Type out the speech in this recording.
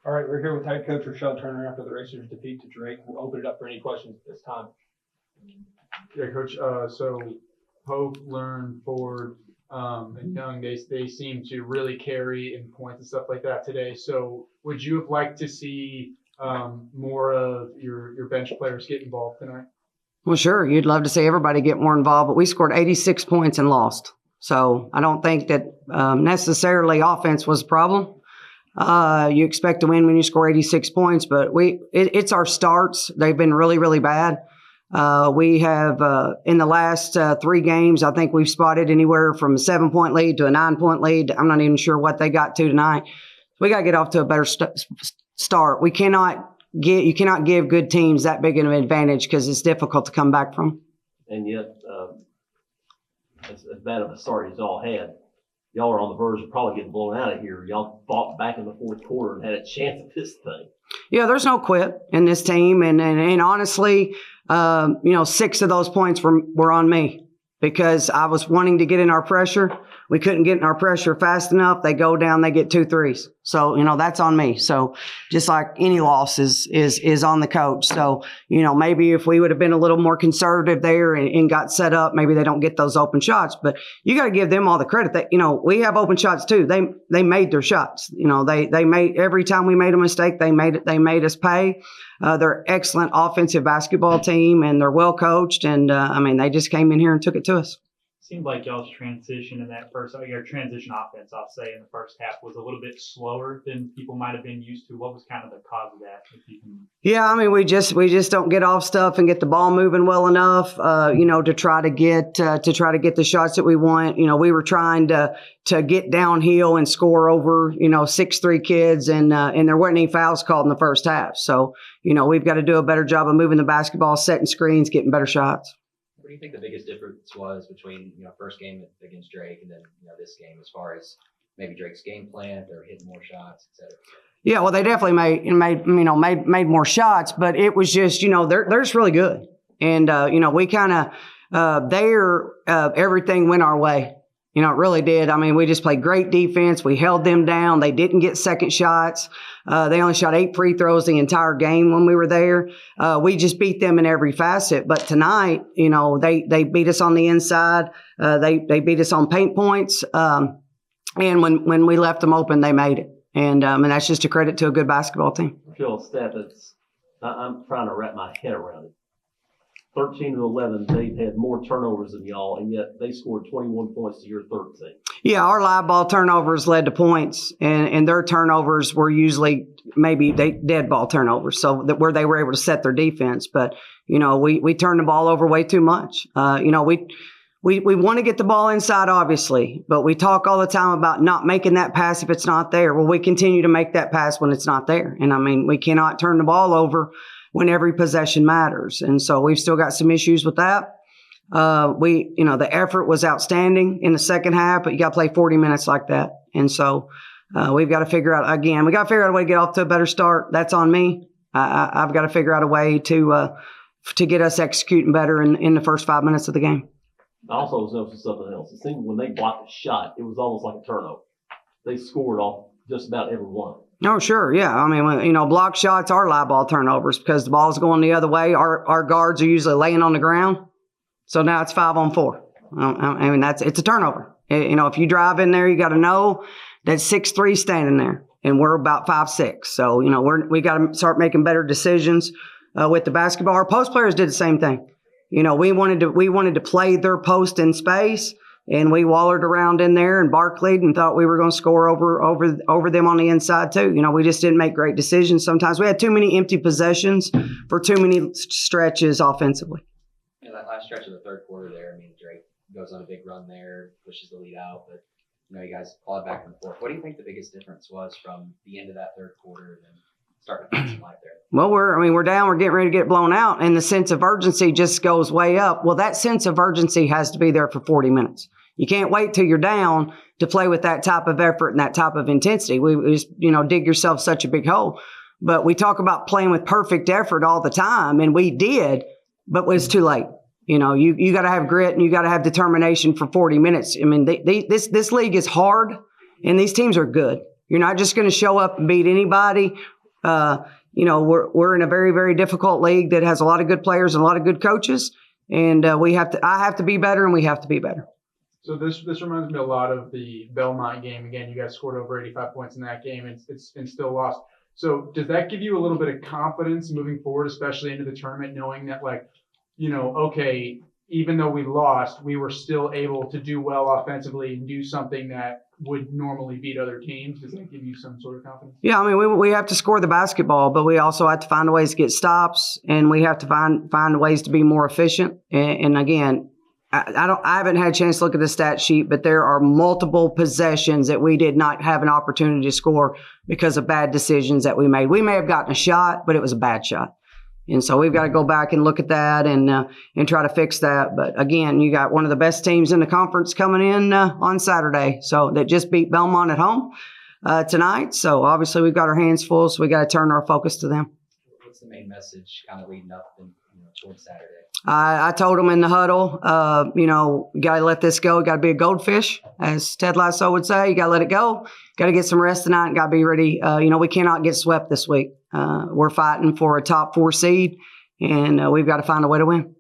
All right, we're here with head coach Rechelle Turner after the Racers' defeat to Drake. We'll open it up for any questions at this time. Yeah, Coach. So Hope, Learn, Ford, and Young, they seem to really carry in points and stuff like that today. So would you have liked to see more of your bench players get involved tonight? Well, sure. You'd love to see everybody get more involved, but we scored 86 points and lost. So I don't think that necessarily offense was a problem. You expect to win when you score 86 points, but it's our starts. They've been really, really bad. We have, in the last 3 games, I think we've spotted anywhere from a 7-point lead to a 9-point lead. I'm not even sure what they got to tonight. We got to get off to a better start. You cannot give good teams that big of an advantage because it's difficult to come back from. And yet, as bad of a start as y'all had, y'all are on the verge of probably getting blown out of here. Y'all fought back in the fourth quarter and had a chance at this thing. Yeah, there's no quit in this team. And honestly, 6 of those points were on me because I was wanting to get in our pressure. We couldn't get in our pressure fast enough. They go down, they get 2 threes. So, that's on me. So just like any loss is on the coach. So, maybe if we would have been a little more conservative there and got set up, maybe they don't get those open shots. But you got to give them all the credit that, we have open shots too. They made their shots. They made, every time we made a mistake, they made us pay. They're an excellent offensive basketball team and they're well coached. And they just came in here and took it to us. Seemed like y'all's transition in that your transition offense, I'll say, in the first half was a little bit slower than people might have been used to. What was kind of the cause of that? Yeah, we just don't get off stuff and get the ball moving well enough, to try to get the shots that we want. We were trying to get downhill and score over 6'3" kids, and there weren't any fouls called in the first half. So we've got to do a better job of moving the basketball, setting screens, getting better shots. What do you think the biggest difference was between first game against Drake and then this game, as far as maybe Drake's game plan, if they're hitting more shots, et cetera? Yeah, well, they definitely made more shots, but it was just they're just really good, and we kind of everything went our way. It really did. We just played great defense. We held them down. They didn't get second shots. They only shot 8 free throws the entire game when we were there. We just beat them in every facet. But tonight, they beat us on the inside. They beat us on paint points. And when we left them open, they made it. And that's just a credit to a good basketball team. Phil, Steph, I'm trying to wrap my head around it. 13 to 11, they've had more turnovers than y'all, and yet they scored 21 points to your 13. Yeah, our live ball turnovers led to points, and their turnovers were usually maybe dead ball turnovers, so that where they were able to set their defense. But we turned the ball over way too much. We want to get the ball inside, obviously, but we talk all the time about not making that pass if it's not there. Well, we continue to make that pass when it's not there, and we cannot turn the ball over when every possession matters. And so we've still got some issues with that. The effort was outstanding in the second half, but you got to play 40 minutes like that. And so we've got to figure out a way to get off to a better start. That's on me. I've got to figure out a way to get us executing better in the first 5 minutes of the game. I also was noticing something else. It seemed when they blocked a shot, it was almost like a turnover. They scored off just about every one. Oh, sure. Yeah. Block shots are live ball turnovers because the ball's going the other way. Our guards are usually laying on the ground. So now it's 5-on-4. It's a turnover. If you drive in there, you got to know that 6'3" standing there and we're about 5'6". So, we got to start making better decisions with the basketball. Our post players did the same thing. We wanted to play their post in space. And we wallered around in there and Barclayed and thought we were going to score over them on the inside too. We just didn't make great decisions. Sometimes we had too many empty possessions for too many stretches offensively. That last stretch of the third quarter there, Drake goes on a big run there, pushes the lead out, but you guys clawed back and forth. What do you think the biggest difference was from the end of that third quarter and then starting to find some life there? Well, we're down, we're getting ready to get blown out, and the sense of urgency just goes way up. Well, that sense of urgency has to be there for 40 minutes. You can't wait till you're down to play with that type of effort and that type of intensity. We just, dig yourself such a big hole. But we talk about playing with perfect effort all the time, and we did, but it was too late. You got to have grit and you got to have determination for 40 minutes. This league is hard, and these teams are good. You're not just going to show up and beat anybody We're in a very, very difficult league that has a lot of good players and a lot of good coaches. And I have to be better, and we have to be better. So this reminds me a lot of the Belmont game. Again, you guys scored over 85 points in that game and still lost. So does that give you a little bit of confidence moving forward, especially into the tournament, knowing that, like, okay, even though we lost, we were still able to do well offensively and do something that would normally beat other teams? Does that give you some sort of confidence? Yeah, I mean, we have to score the basketball, but we also have to find ways to get stops, and we have to find ways to be more efficient. And again, I haven't had a chance to look at the stat sheet, but there are multiple possessions that we did not have an opportunity to score because of bad decisions that we made. We may have gotten a shot, but it was a bad shot. And so we've got to go back and look at that and try to fix that. But again, you got one of the best teams in the conference coming in on Saturday. So that just beat Belmont at home tonight. So obviously we've got our hands full, so we got to turn our focus to them. What's the main message kind of leading up and towards Saturday? I told them in the huddle, you got to let this go. You got to be a goldfish, as Ted Lasso would say. You got to let it go. Got to get some rest tonight and got to be ready. We cannot get swept this week. We're fighting for a top 4 seed, and we've got to find a way to win.